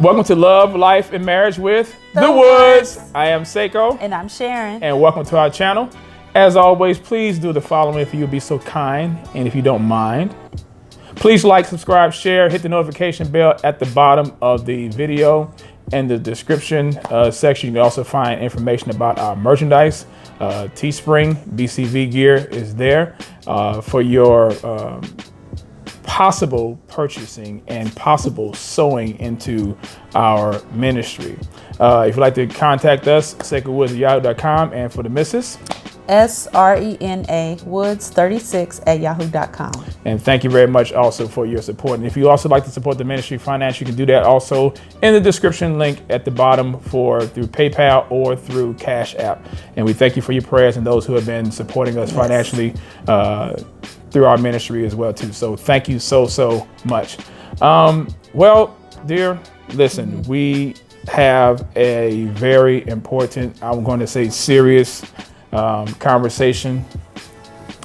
Welcome to Love, Life, and Marriage with The Woods. I am Saiko. And I'm Sharon. And welcome to our channel. As always, please do the following if you'll be so kind and if you don't mind. Please like, subscribe, share, hit the notification bell at the bottom of the video. In the description section, you can also find information about our merchandise. Teespring, BCV gear is there for your possible purchasing and possible sowing into our ministry. If you'd like to contact us, SaikoWoods@yahoo.com, and for the missus, SRENA Woods 36@yahoo.com. And thank you very much also for your support. And if you also like to support the ministry financially, you can do that also in the description link at the bottom through PayPal or through Cash App. And we thank you for your prayers and those who have been supporting us financially through our ministry as well too. So thank you so much. Well, dear, listen, we have a very important, I'm going to say serious conversation.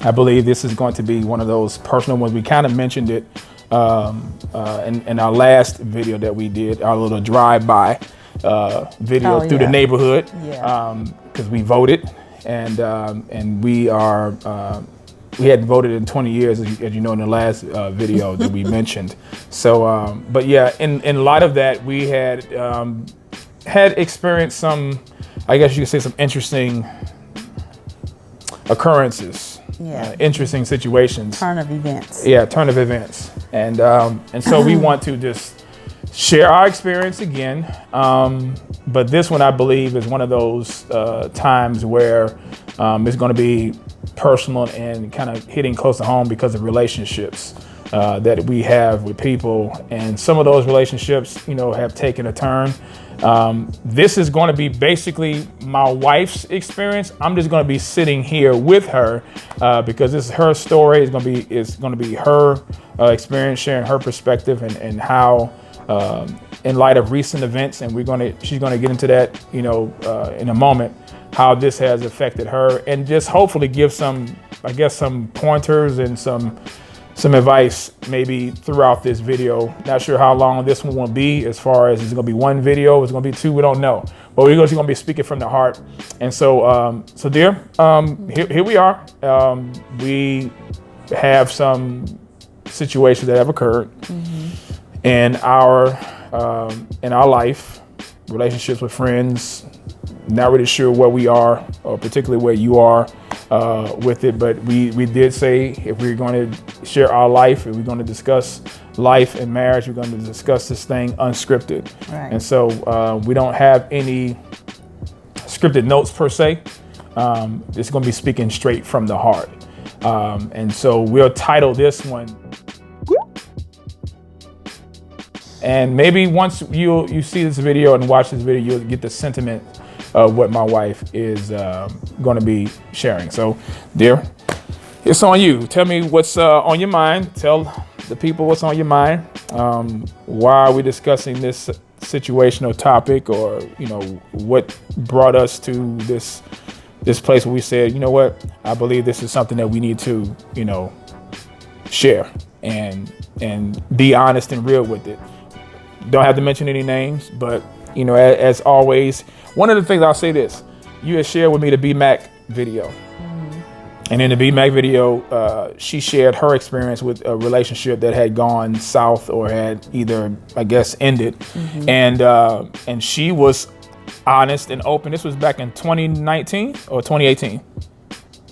I believe this is going to be one of those personal ones. We kind of mentioned it in our last video that we did, our little drive-by video through the neighborhood, because we voted, and we hadn't voted in 20 years, as you know, in the last video that we mentioned. So, but yeah, in light of that, we had experienced some, I guess you could say, some interesting occurrences, interesting situations. Turn of events. Yeah, turn of events. And so we want to just share our experience again. But this one, I believe, is one of those times where it's going to be personal and kind of hitting close to home because of relationships that we have with people. And some of those relationships, have taken a turn. This is going to be basically my wife's experience. I'm just going to be sitting here with her because this is her story. It's going to be her experience, sharing her perspective and how, in light of recent events, and she's going to get into that, in a moment, how this has affected her, and just hopefully give some pointers and some advice maybe throughout this video. Not sure how long this one will be, as far as it's going to be one video, it's going to be two, we don't know. But we're going to be speaking from the heart. And so, dear, here we are. We have some situations that have occurred in our life, relationships with friends. Not really sure where we are, or particularly where you are with it, but we did say if we're going to share our life, if we're going to discuss life and marriage, we're going to discuss this thing unscripted. Right. And so we don't have any scripted notes per se. It's going to be speaking straight from the heart. And so we'll title this one. And maybe once you see this video and watch this video, you'll get the sentiment of what my wife is going to be sharing. So, dear, it's on you. Tell me what's on your mind. Tell the people what's on your mind. Why are we discussing this situational topic, or what brought us to this place where we said, you know what, I believe this is something that we need to share and be honest and real with it. Don't have to mention any names, but as always, one of the things I'll say this: you had shared with me the B-Mac video, and in the B-Mac video, she shared her experience with a relationship that had gone south or had either, I guess, ended, and she was honest and open. This was back in 2019 or 2018.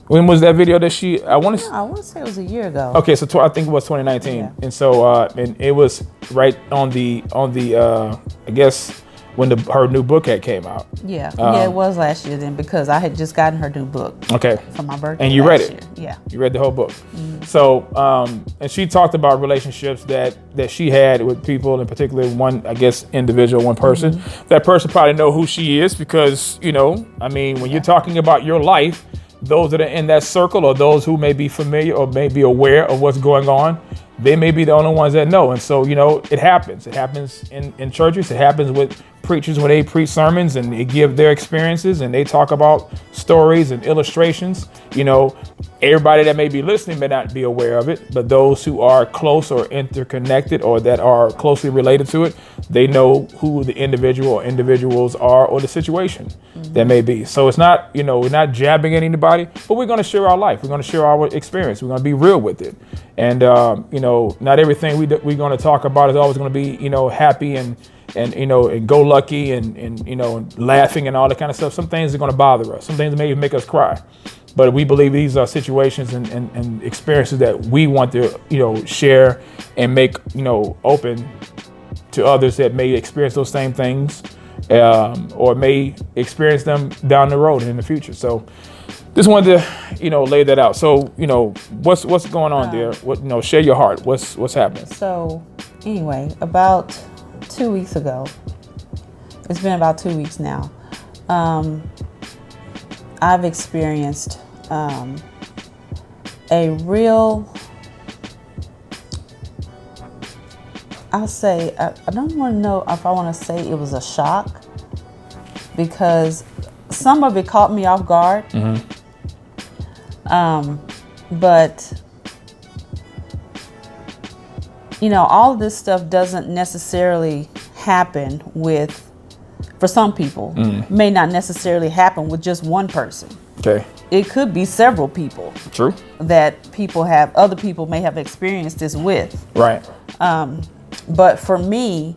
When was that video that I want to say it was a year ago. Okay, so I think it was 2019. Yeah. And so and it was right on the I guess when her new book had came out. Yeah, it was last year then, because I had just gotten her new book. Okay. For my birthday. And you read it. Yeah. You read the whole book. So and she talked about relationships that she had with people, in particular one, I guess, individual, one person. That person probably know who she is because, when you're talking about your life, those that are in that circle, or those who may be familiar or may be aware of what's going on, they may be the only ones that know. And so, it happens. It happens in churches. It happens with preachers when they preach sermons and they give their experiences and they talk about stories and illustrations. everybody that may be listening may not be aware of it, but those who are close or interconnected or that are closely related to it, they know who the individual or individuals are or the situation that may be. So it's not, we're not jabbing at anybody, but we're going to share our life. We're going to share our experience. We're going to be real with it. And, not everything we're going to talk about is always going to be, happy and go lucky and laughing and all that kind of stuff. Some things are going to bother us. Some things may even make us cry. But we believe these are situations and experiences that we want to, share and make, open to others that may experience those same things or may experience them down the road and in the future. So just wanted to, lay that out. So, what's going on there? What, share your heart. What's happening? So anyway, about 2 weeks ago, it's been about 2 weeks now. I've experienced a real, I'll say, I don't want to know if I want to say it was a shock, because some of it caught me off guard. But all of this stuff doesn't necessarily happen for some people, may not necessarily happen with just one person. Okay. It could be several people. True. That other people may have experienced this with. Right. But for me,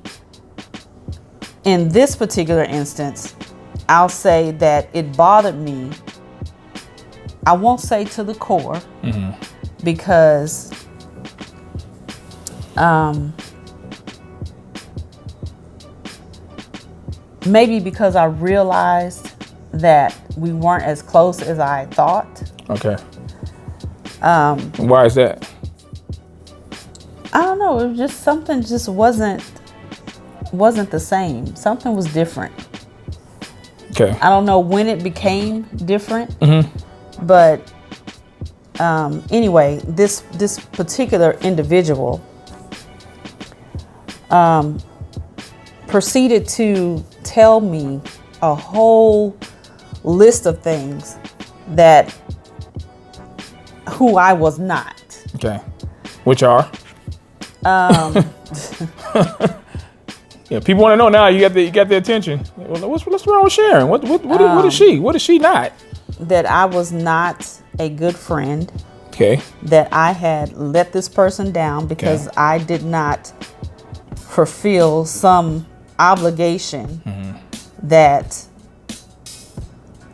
in this particular instance, I'll say that it bothered me. I won't say to the core, because maybe because I realized that we weren't as close as I thought. Okay. Why is that? I don't know. It was just something just wasn't the same. Something was different. Okay. I don't know when it became different, but anyway, this particular individual proceeded to tell me a whole list of things who I was not. Okay. Which are? Yeah, people want to know now. You got their attention. What's wrong with Sharon? What is she? What is she not? That I was not a good friend. Okay. That I had let this person down because I did not fulfill some obligation that,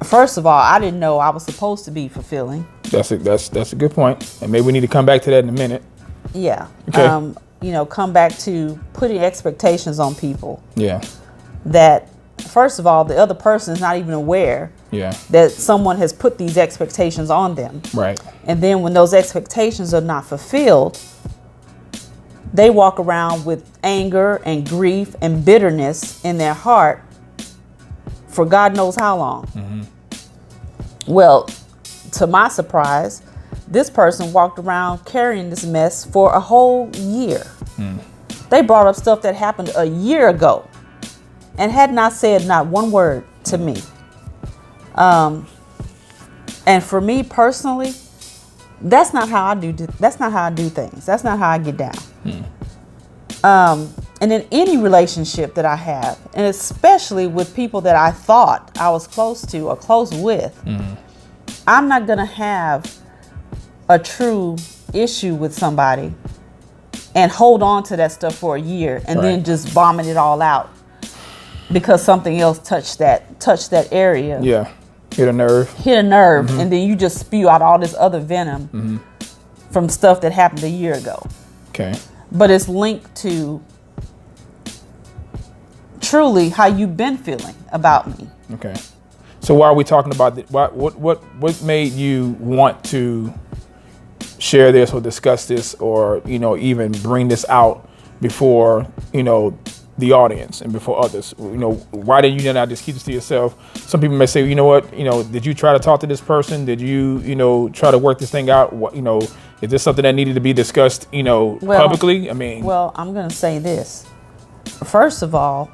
first of all, I didn't know I was supposed to be fulfilling. That's a good point, and maybe we need to come back to that in a minute. Yeah. Okay. Come back to putting expectations on people. Yeah. That, first of all, the other person is not even aware. Yeah. That someone has put these expectations on them. Right. And then when those expectations are not fulfilled, they walk around with anger and grief and bitterness in their heart for God knows how long. Well, to my surprise, this person walked around carrying this mess for a whole year. They brought up stuff that happened a year ago and had not said not one word to me. And for me personally, that's not how I do things. That's not how I get down. And in any relationship that I have, and especially with people that I thought I was close to or close with, I'm not going to have a true issue with somebody and hold on to that stuff for a year and then just vomit it all out because something else touched that area. Yeah. Hit a nerve. And then you just spew out all this other venom from stuff that happened a year ago. Okay. But it's linked to truly how you've been feeling about me. Okay. So why are we talking about this? What made you want to share this or discuss this or, even bring this out before, the audience and before others? Why did you not just keep this to yourself? Some people may say, did you try to talk to this person? Did you, try to work this thing out? Is this something that needed to be discussed, publicly? Well, I'm going to say this. First of all,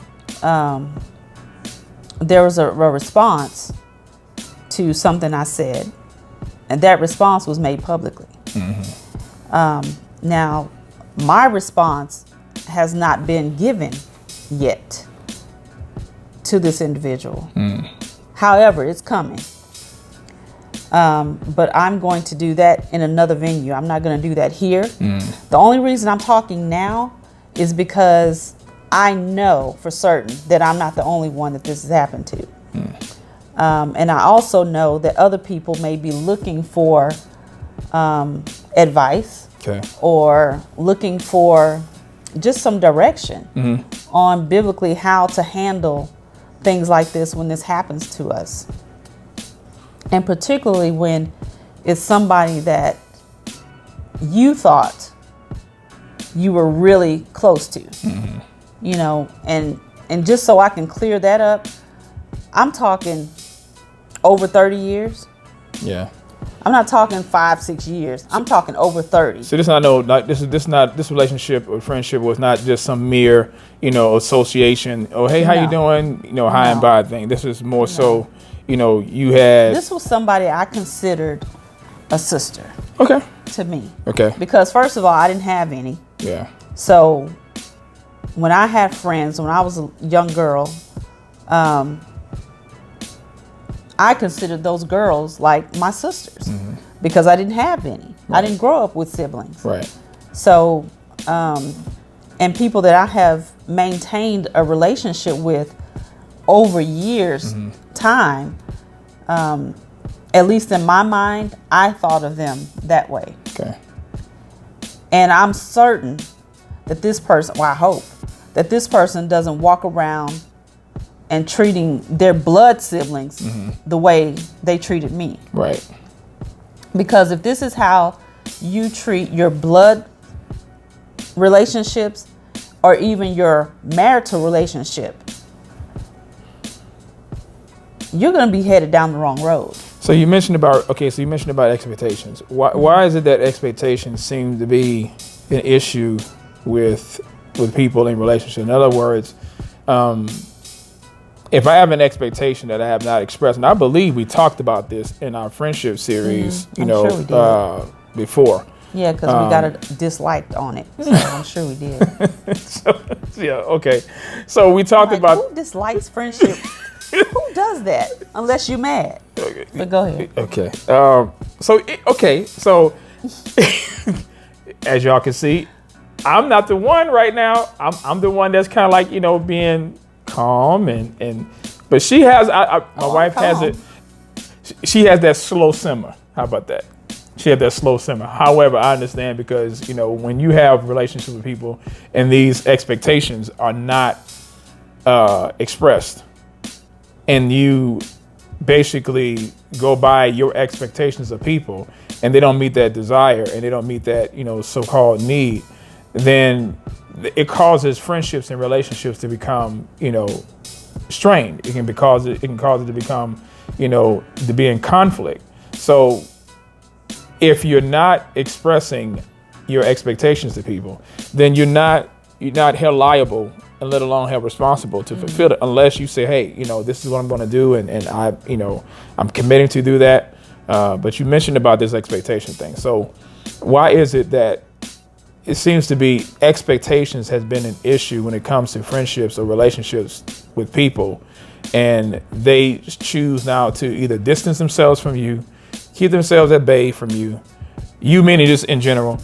there was a response to something I said. And that response was made publicly. Now, my response has not been given yet to this individual. However, it's coming. But I'm going to do that in another venue. I'm not going to do that here. The only reason I'm talking now is because I know for certain that I'm not the only one that this has happened to. And I also know that other people may be looking for advice or looking for just some direction on biblically how to handle things like this when this happens to us. And particularly when it's somebody that you thought you were really close to, you know, and just so I can clear that up, I'm talking over 30 years. Yeah. I'm not talking 5-6 years. I'm talking over 30. So this relationship or friendship was not just some mere, you know, association. Oh, hey, how you doing? You know, high and by thing. This is more so, you know, you had. This was somebody I considered a sister. Okay. To me. Okay. Because first of all, I didn't have any. Yeah. So when I had friends, when I was a young girl, I considered those girls like my sisters because I didn't have any. I didn't grow up with siblings. Right. So, and people that I have maintained a relationship with over years time, at least in my mind, I thought of them that way. Okay. And I'm certain that this person, well, I hope that this person doesn't walk around and treating their blood siblings the way they treated me. Right. Because if this is how you treat your blood relationships or even your marital relationship, you're going to be headed down the wrong road. So you mentioned about expectations. Why is it that expectations seem to be an issue with people in relationships? In other words, if I have an expectation that I have not expressed, and I believe we talked about this in our friendship series, before. Yeah, because we got a dislike on it. So I'm sure we did. Okay. So we talked about who dislikes friendship. Who does that? Unless you're mad. Okay. But go ahead. Okay. So as y'all can see, I'm not the one right now. I'm the one that's kind of like, you know, being calm but she has my wife has it. She has that slow simmer. How about that? She had that slow simmer. However, I understand because, you know, when you have relationships with people and these expectations are not expressed, and you basically go by your expectations of people, and they don't meet that desire and they don't meet that, you know, so-called need, then it causes friendships and relationships to become, you know, strained. It can cause it to become, you know, to be in conflict. So if you're not expressing your expectations to people, then you're not held liable and let alone held responsible to fulfill it, unless you say, hey, you know, this is what I'm going to do, and I, you know, I'm committing to do that. But you mentioned about this expectation thing. So why is it that it seems to be expectations has been an issue when it comes to friendships or relationships with people, and they choose now to either distance themselves from you, keep themselves at bay from you meaning just in general,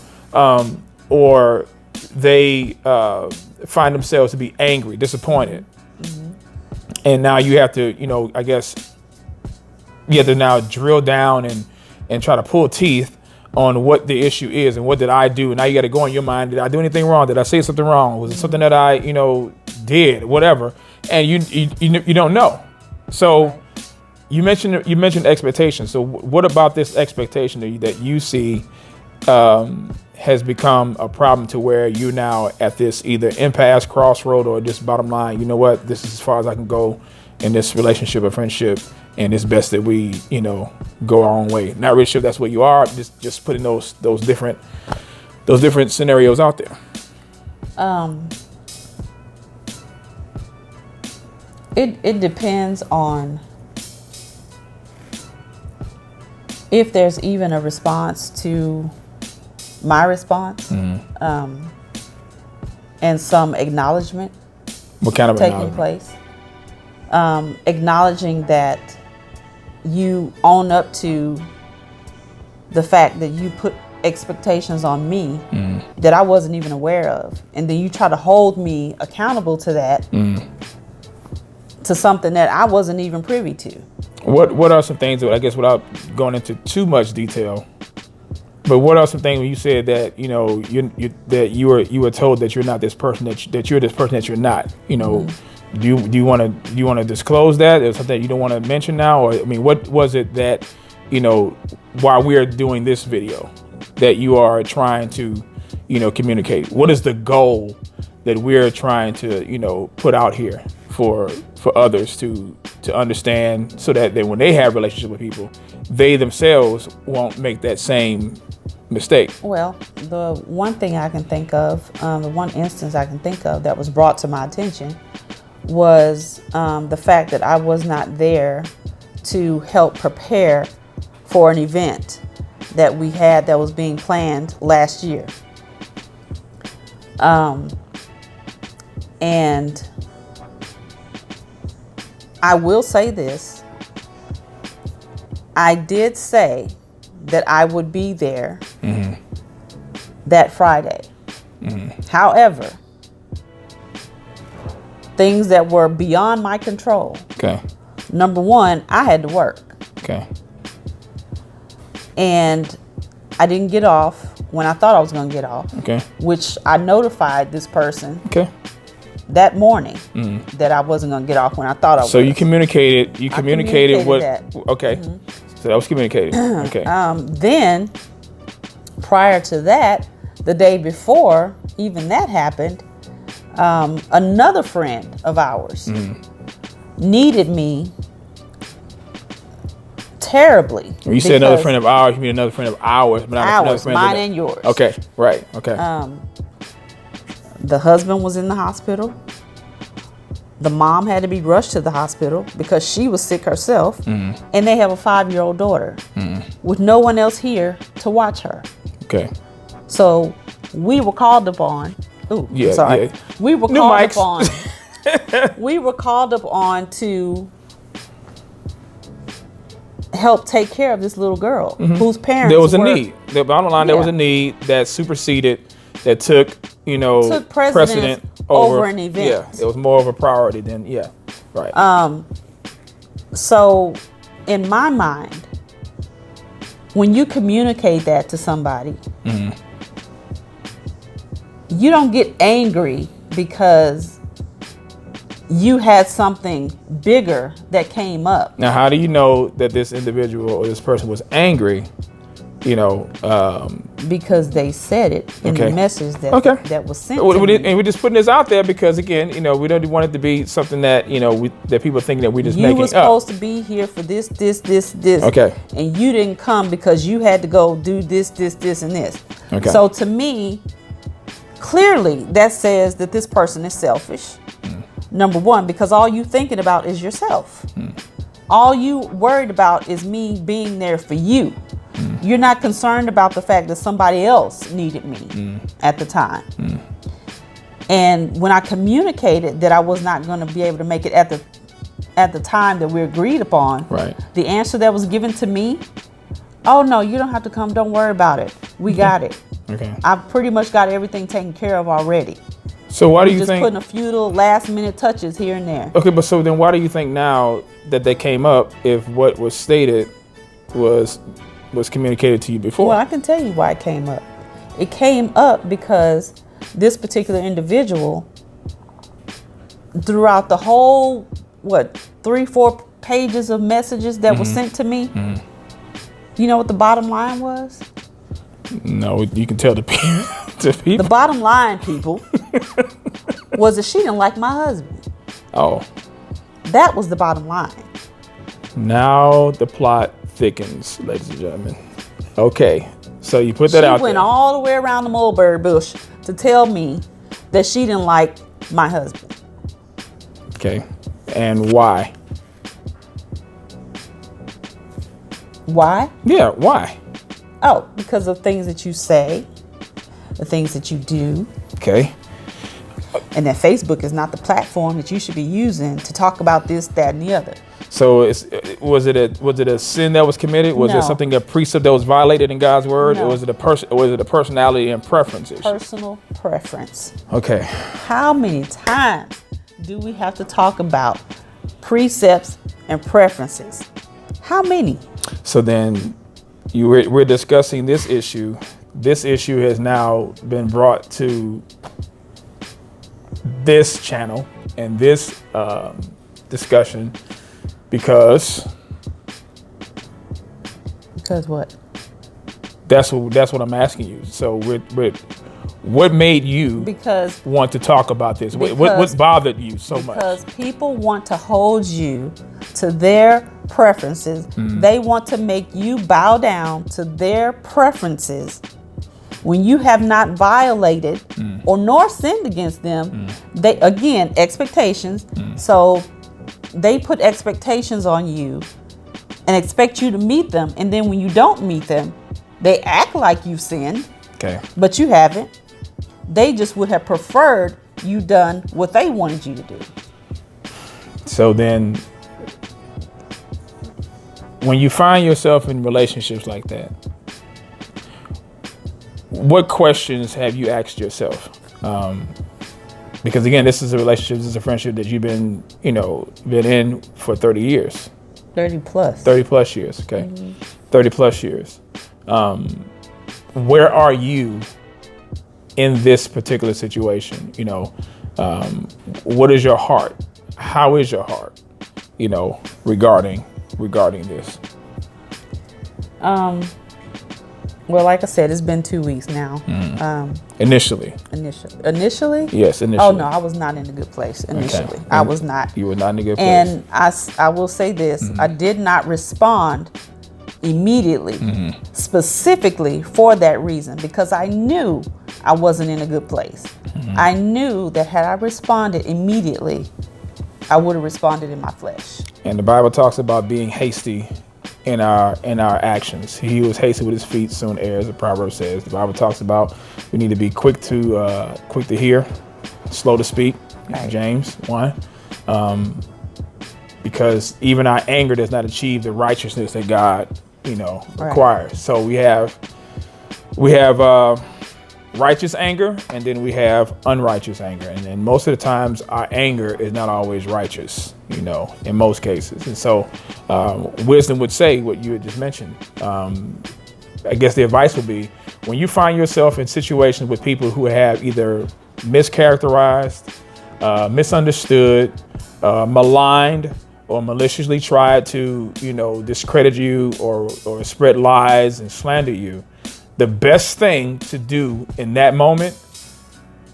or they find themselves to be angry, disappointed. And now you have to, you know, I guess you have to now drill down and try to pull teeth on what the issue is and what did I do. And now you got to go in your mind, did I do anything wrong? Did I say something wrong? Was it something that I, you know, did, whatever? And you don't know. So you mentioned expectations. So what about this expectation that you see has become a problem to where you're now at this either impasse, crossroad, or just bottom line, you know what, this is as far as I can go in this relationship or friendship, and it's best that we, you know, go our own way. Not really sure if that's what you are, just putting those different scenarios out there. It depends on if there's even a response to my response, and some acknowledgement What kind of taking acknowledgement? place, acknowledging that you own up to the fact that you put expectations on me that I wasn't even aware of, and then you try to hold me accountable to that, to something that I wasn't even privy to. What are some things that, I guess, without going into too much detail, but what are some things when you said that you were told that you're not this person, that you're this person that you're not? Do you want to disclose that? Is something you don't want to mention now, or I mean, what was it that while we're doing this video that you are trying to communicate? What is the goal that we're trying to put out here for others to understand, so that when they have relationship with people, they themselves won't make that same mistake? Well, the one thing I can think of, the one instance I can think of that was brought to my attention was the fact that I was not there to help prepare for an event that we had that was being planned last year. And I will say this. I did say that I would be there that Friday. However, things that were beyond my control. Okay. Number one, I had to work. Okay. And I didn't get off when I thought I was going to get off. Okay. Which I notified this person Okay. that morning that I wasn't going to get off when I thought I was. So you communicated. You communicated what? that. Okay. So that was communicated. Okay. Then, prior to that, the day before even that happened, another friend of ours needed me terribly. When you say another friend of ours, you mean another friend of ours, but not another Ours, friend mine of and yours. Okay. Right. Okay. The husband was in the hospital. The mom had to be rushed to the hospital because she was sick herself. And they have a 5-year-old daughter with no one else here to watch her. Okay. So we were called upon. Ooh, Yeah, sorry. yeah. We were New called mics. upon. We were called upon to help take care of this little girl whose parents There was a were, need. The bottom line, there was Yeah. a need that superseded, that took precedence over an event. Yeah, it was more of a priority than right. So, in my mind, when you communicate that to somebody, you don't get angry because you had something bigger that came up. Now, how do you know that this individual or this person was angry? Because they said it in the message that was sent to me. And we're just putting this out there because, again, we don't want it to be something that that people think that we're just You making were up. supposed to be here for this. Okay. And you didn't come because you had to go do this, and this. Okay. So to me, clearly that says that this person is selfish. Number one, because all you thinking about is yourself. All you worried about is me being there for you. You're not concerned about the fact that somebody else needed me at the time. And when I communicated that I was not going to be able to make it at the time that we agreed upon, Right. the answer that was given to me, oh no, you don't have to come. Don't worry about it. We got it. Okay. I've pretty much got everything taken care of already. So why do you Just think? putting a few little last minute touches here and there. Okay, but so then why do you think now that they came up if what was stated was communicated to you before? Well, I can tell you why it came up. It came up because this particular individual, throughout the whole, 3-4 pages of messages that were sent to me, you know what the bottom line was? No, you can tell the people. The bottom line, people, was that she didn't like my husband. Oh, That was the bottom line. now the plot thickens, ladies and gentlemen. Okay, so you put that out She went there. all the way around the mulberry bush to tell me that she didn't like my husband. Okay, and why? Why? Yeah, why? Oh, because of things that you say, the things that you do. Okay. And that Facebook is not the platform that you should be using to talk about this, that, and the other. So was it a sin that was committed? Was No. it something, a precept that was violated in God's word? No. Or was it a personality and preferences? Personal preference. Okay. How many times do we have to talk about precepts and preferences? How many? So then we're discussing this issue. This issue has now been brought to this channel and this discussion because what? That's what I'm asking you. So what made you want to talk about this? What bothered you so much? Because people want to hold you to their preferences. They want to make you bow down to their preferences when you have not violated or nor sinned against them. They, again, expectations. So they put expectations on you and expect you to meet them. And then when you don't meet them, they act like you've sinned, okay, but you haven't. They just would have preferred you done what they wanted you to do. So then when you find yourself in relationships like that, what questions have you asked yourself? Because again, this is a relationship, this is a friendship that you've been in for 30 years. 30 plus. 30 plus years, okay. 30 plus years. Where are you in this particular situation? What is your heart? How is your heart, regarding this? Well, like I said, it's been 2 weeks now. Initially? Initially? Yes, initially. Oh, no, I was not in a good place initially. Okay. I was not. You were not in a good place. And I will say this, I did not respond immediately, specifically for that reason, because I knew I wasn't in a good place. I knew that had I responded immediately, I would have responded in my flesh. And the Bible talks about being hasty in our actions. He who is hasty with his feet soon errs, the proverb says. The Bible talks about we need to be quick to hear, slow to speak. Right. James 1. Because even our anger does not achieve the righteousness that God, requires. Right. So we have righteous anger, and then we have unrighteous anger. And most of the times our anger is not always righteous, in most cases. And so wisdom would say what you had just mentioned. I guess the advice would be when you find yourself in situations with people who have either mischaracterized, misunderstood, maligned, or maliciously tried to, discredit you or spread lies and slander you, the best thing to do in that moment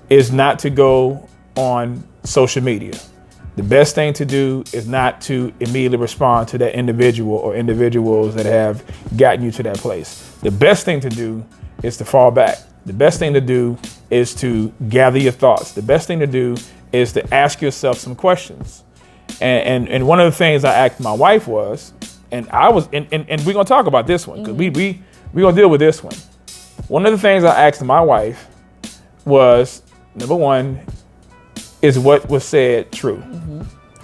is not to go on social media. The best thing to do is not to immediately respond to that individual or individuals that have gotten you to that place. The best thing to do is to fall back. The best thing to do is to gather your thoughts. The best thing to do is to ask yourself some questions. And one of the things I asked my wife was, and we're gonna talk about this one because we're gonna deal with this one. One of the things I asked my wife was, number one, is what was said true?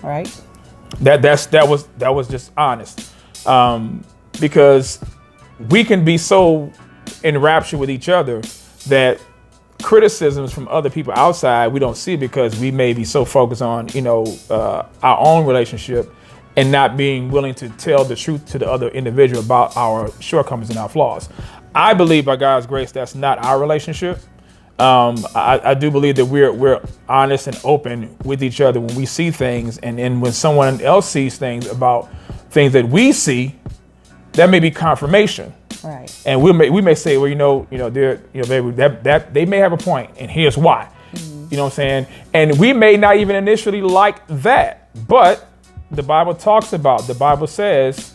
Right. That was just honest, because we can be so enraptured with each other that criticisms from other people outside we don't see because we may be so focused on our own relationship and not being willing to tell the truth to the other individual about our shortcomings and our flaws. I believe by God's grace that's not our relationship. I do believe that we're honest and open with each other when we see things, and when someone else sees things about things that we see, that may be confirmation. Right. And we may say, well, baby, that they may have a point, and here's why. You know what I'm saying? And we may not even initially like that, but the Bible says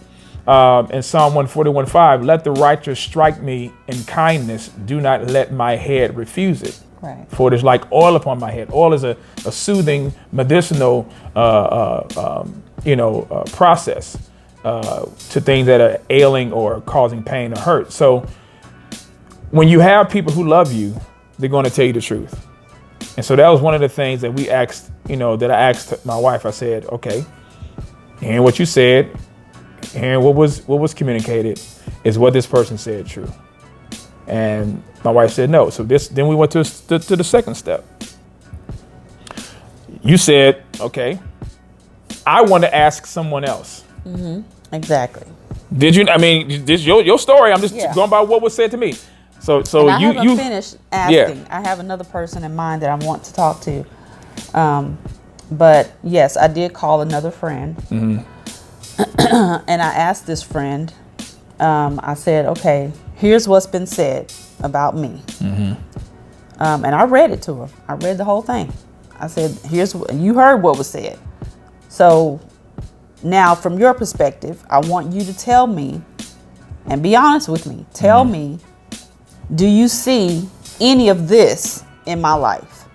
in Psalm 141:5, let the righteous strike me in kindness, do not let my head refuse it. Right. For it is like oil upon my head. Oil is a soothing, medicinal, process. to things that are ailing or causing pain or hurt. So when you have people who love you, they're going to tell you the truth. And so that was one of the things that we asked, that I asked my wife. I said, okay, hearing what you said, hearing what was communicated, is what this person said true? And my wife said no. So then we went to the second step. You said, okay, I want to ask someone else. Mm-hmm. Exactly. Did you? I mean, this your story. I'm just going by what was said to me. So and I haven't finished asking. Yeah. I have another person in mind that I want to talk to. But yes, I did call another friend, and I asked this friend. I said, okay, here's what's been said about me. And I read it to her. I read the whole thing. I said, you heard what was said. So now from your perspective, I want you to tell me and be honest with me. Tell me, do you see any of this in my life?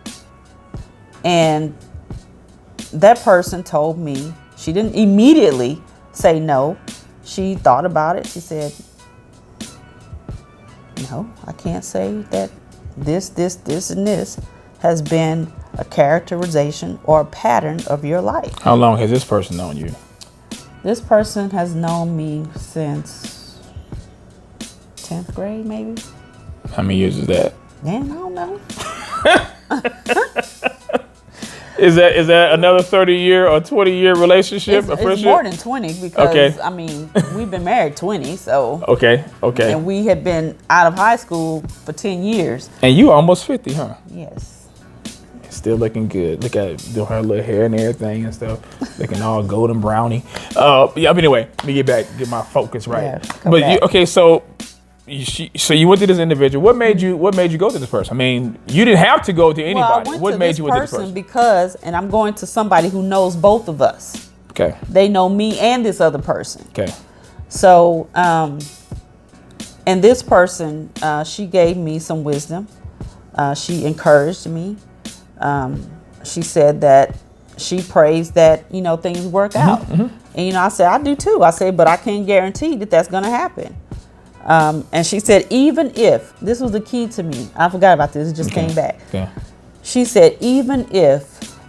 And that person told me, she didn't immediately say no. She thought about it. She said, no, I can't say that this, and this has been a characterization or a pattern of your life. How long has this person known you? This person has known me since 10th grade, maybe. How many years is that? Man, I don't know. Is that another 30-year or 20-year relationship? It's more than 20 because, I mean, we've been married 20, so. Okay. And we had been out of high school for 10 years. And you almost 50, huh? Yes. Still looking good. Look at her little hair and everything and stuff. Looking all golden brownie. But anyway, let me get my focus right. Yeah, but so you went to this individual. What made you go to this person? I mean, you didn't have to go to anybody. Well, I went what to made this you went to this person? Because, and I'm going to somebody who knows both of us. Okay. They know me and this other person. Okay. So, and this person, she gave me some wisdom. She encouraged me. She said that she prays that, things work out. And, I said, I do too. I said, but I can't guarantee that that's going to happen. And she said, even if, this was the key to me. I forgot about this. It just came back. Okay. She said, even if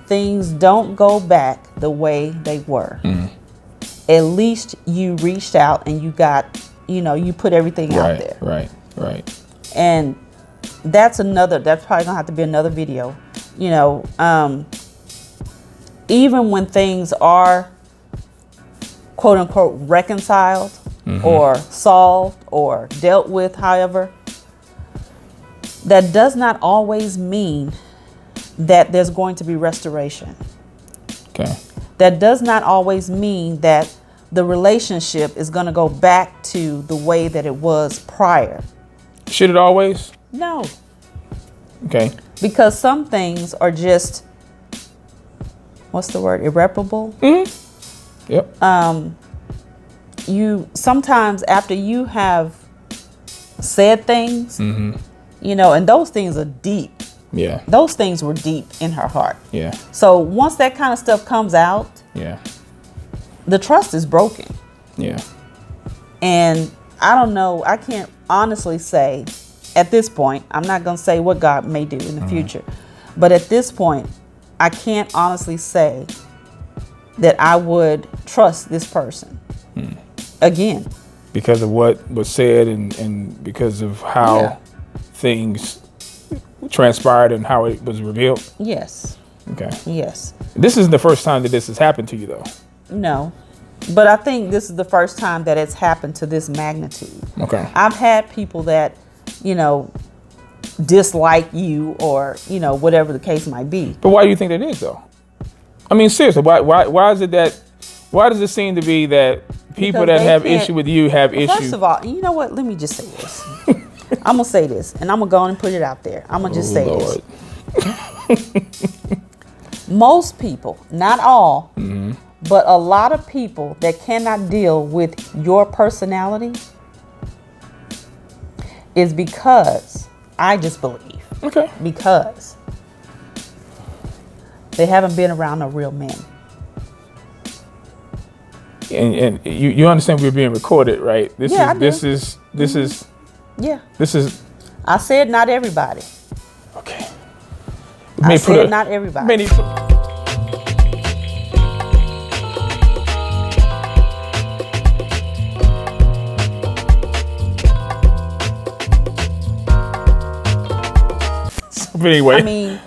things don't go back the way they were, at least you reached out and you got, you put everything out there. Right. And that's probably gonna have to be another video. Even when things are quote unquote reconciled or solved or dealt with, however, that does not always mean that there's going to be restoration. Okay. That does not always mean that the relationship is going to go back to the way that it was prior. Should it always? No. Okay. Because some things are just, what's the word? Irreparable. Yep. You sometimes after you have said things, and those things are deep. Yeah. Those things were deep in her heart. Yeah. So once that kind of stuff comes out, the trust is broken. Yeah. And I don't know, I can't honestly say at this point, I'm not going to say what God may do in the future, but at this point, I can't honestly say that I would trust this person again. Because of what was said and because of how things transpired and how it was revealed? Yes. Okay. Yes. This isn't the first time that this has happened to you, though. No. But I think this is the first time that it's happened to this magnitude. Okay. I've had people that, dislike you or, whatever the case might be. But why do you think that is, though? I mean, seriously, why is it that, why does it seem to be that people that have issue with you have issue? First of all, you know what? Let me just say this. I'm going to say this, and I'm going to go on and put it out there. I'm going to just say this. Most people, not all, but a lot of people that cannot deal with your personality is because, I just believe, because they haven't been around a real man. and you understand we're being recorded, right? This Yeah, is Yeah. this is I said not everybody. okay. I said not everybody. But anyway, I mean,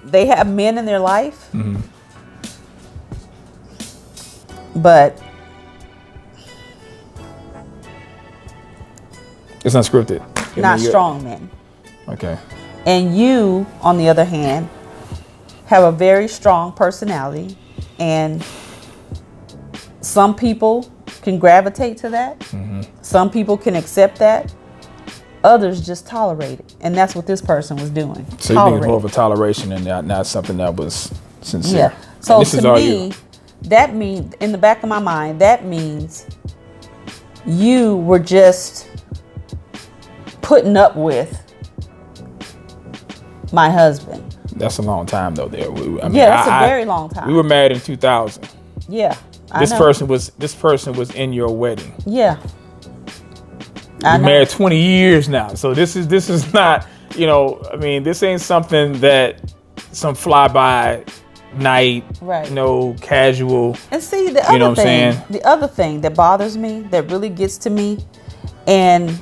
they have men in their life, but it's unscripted. not strong men. Okay. And you, on the other hand, have a very strong personality, and some people can gravitate to that. Some people can accept that. Others just tolerate it, and that's what this person was doing. So you think it's more of a toleration and not something that was sincere. Yeah. So to me, that means, in the back of my mind, that means you were just putting up with my husband. That's a long time though. There, That's a very long time. We were married in 2000. Yeah. This person was in your wedding. Yeah. We're married 20 years now. So this is not, this ain't something that some fly-by night, right. Casual. And see, the other thing that bothers me, that really gets to me, and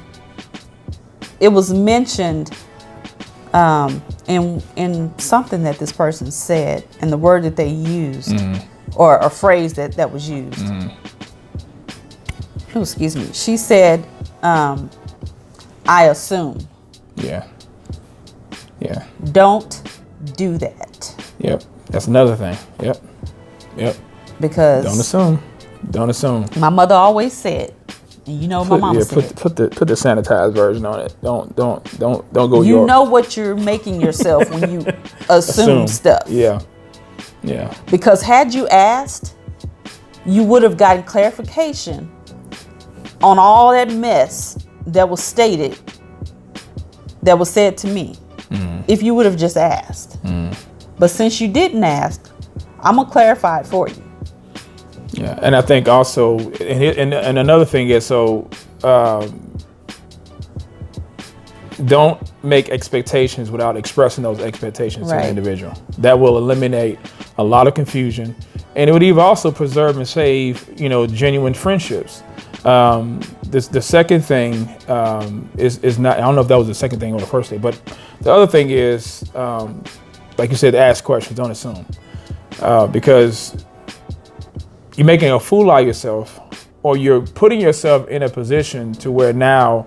it was mentioned in something that this person said, and the word that they used, or a phrase that was used. Oh, excuse me. She said, I assume. Yeah. Yeah. Don't do that. Yep. That's another thing. Yep. Because Don't assume. My mother always said, and my mama said, put the sanitized version on it. Don't go. You know what you're making yourself when you assume stuff. Yeah. Because had you asked, you would have gotten clarification on all that mess that was stated, that was said to me, if you would have just asked. But since you didn't ask, I'm gonna clarify it for you. Yeah, and I think also, and another thing is, don't make expectations without expressing those expectations to the individual. That will eliminate a lot of confusion, and it would even also preserve and save, genuine friendships. The second thing is not, I don't know if that was the second thing or the first thing, but the other thing is, like you said, ask questions, don't assume. Because you're making a fool out of yourself, or you're putting yourself in a position to where now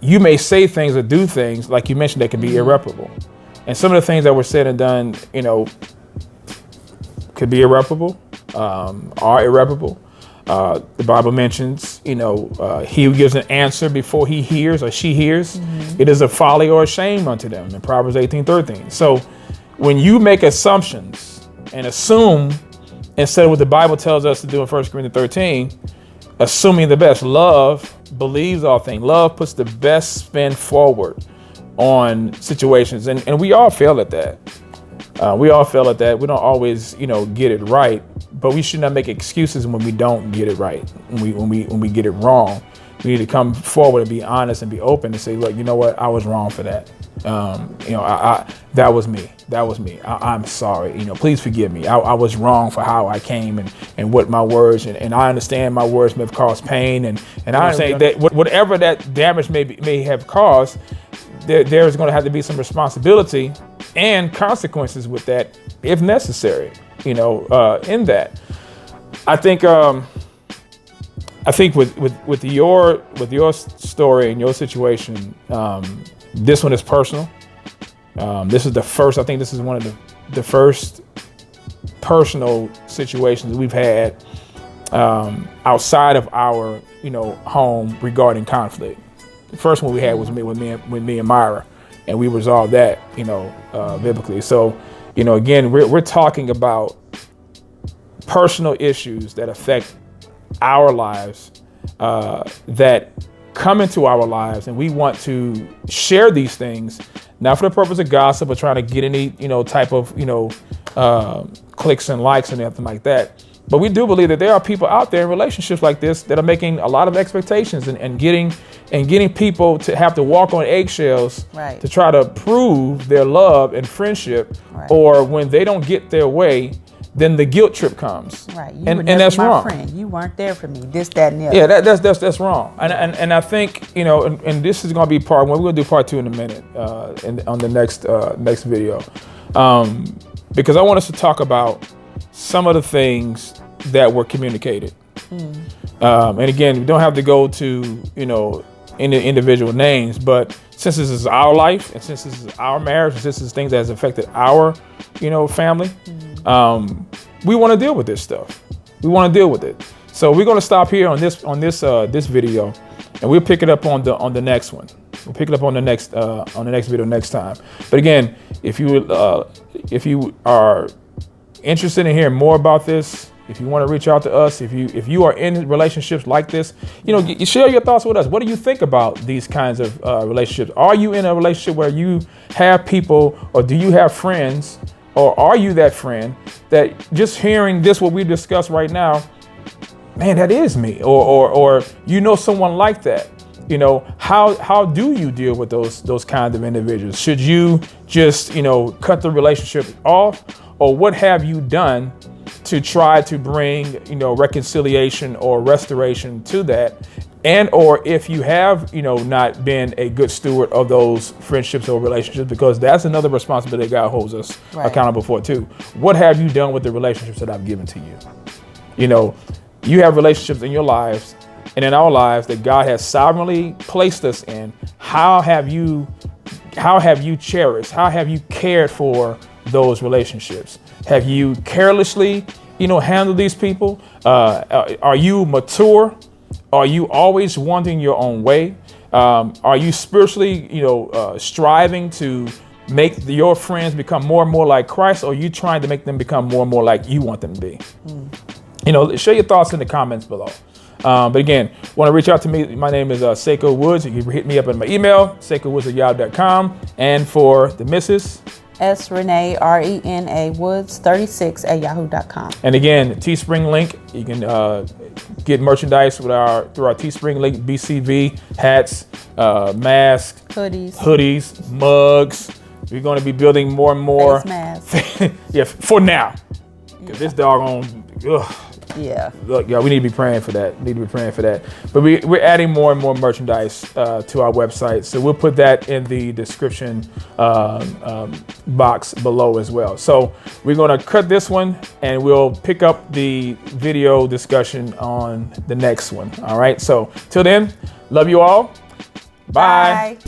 you may say things or do things, like you mentioned, that can be irreparable. And some of the things that were said and done, could be irreparable, are irreparable. The Bible mentions, he who gives an answer before he hears or she hears, it is a folly or a shame unto them, in Proverbs 18:13. So when you make assumptions and assume, instead of what the Bible tells us to do in 1 Corinthians 13, assuming the best, love believes all things. Love puts the best spin forward on situations. And we all fail at that. We don't always, get it right, but we should not make excuses when we don't get it right. When we get it wrong, we need to come forward and be honest and be open and say, look, you know what? I was wrong for that. That was me. I'm sorry. Please forgive me. I was wrong for how I came and what my words, and I understand my words may have caused pain, and I understand that whatever that damage may have caused, there's going to have to be some responsibility and consequences with that, if necessary. In that, I think with your story and your situation, this one is personal. This is the first. I think this is one of the first personal situations we've had outside of our home regarding conflict. The first one we had was with me and Myra, and we resolved that biblically. So again, we're talking about personal issues that affect our lives, that come into our lives, and we want to share these things, not for the purpose of gossip or trying to get any type of clicks and likes and anything like that, But we do believe that there are people out there in relationships like this that are making a lot of expectations and getting people to have to walk on eggshells Right. to try to prove their love and friendship. Right. Or when they don't get their way, then the guilt trip comes. Right. You And were never that's my wrong. friend. You weren't there for me. This, that, and the other. Yeah, that's wrong. And I think, you know, and this is going to be part one. We're going to do part two in a minute on the next video. Because I want us to talk about some of the things that were communicated. And again, we don't have to go to, you know, individual names, but since this is our life and since this is our marriage, and since this is things that has affected our, you know, family, we want to deal with this stuff. We want to deal with it. So we're going to stop here on this video, and we'll pick it up on the next one. We'll pick it up on the next video next time. But again, if you are interested in hearing more about this, if you want to reach out to us, if you are in relationships like this, you know, you share your thoughts with us. What do you think about these kinds of relationships? Are you in a relationship where you have people, or do you have friends, or are you that friend that just hearing this, what we discussed right now, man, that is me, or you know someone like that? You know, how do you deal with those kinds of individuals? Should you just, you know, cut the relationship off, or what have you done to try to bring, you know, reconciliation or restoration to that? And or if you have, you know, not been a good steward of those friendships or relationships, because that's another responsibility God holds us accountable for too. What have you done with the relationships that I've given to you? You know, you have relationships in your lives and in our lives that God has sovereignly placed us in. How have you cherished? How have you cared for those relationships? Have you carelessly, you know, handled these people? Are you mature? Are you always wanting your own way? Are you spiritually, you know, striving to make your friends become more and more like Christ, or are you trying to make them become more and more like you want them to be? You know, share your thoughts in the comments below. But again, want to reach out to me. My name is SaikoWoods. You can hit me up at my email, SaikoWoods@yahoo.com. And for the missus, S. Renee, RENA Woods 36 at yahoo.com. And again, the Teespring link, you can get merchandise through our Teespring link, BCV, hats, masks, hoodies, mugs. We're going to be building more and more. Face masks. Yeah, for now. Yeah. This doggone, yeah. Look, y'all, we need to be praying for that. But we're adding more and more merchandise to our website. So we'll put that in the description box below as well. So we're going to cut this one and we'll pick up the video discussion on the next one. All right. So till then, love you all. Bye.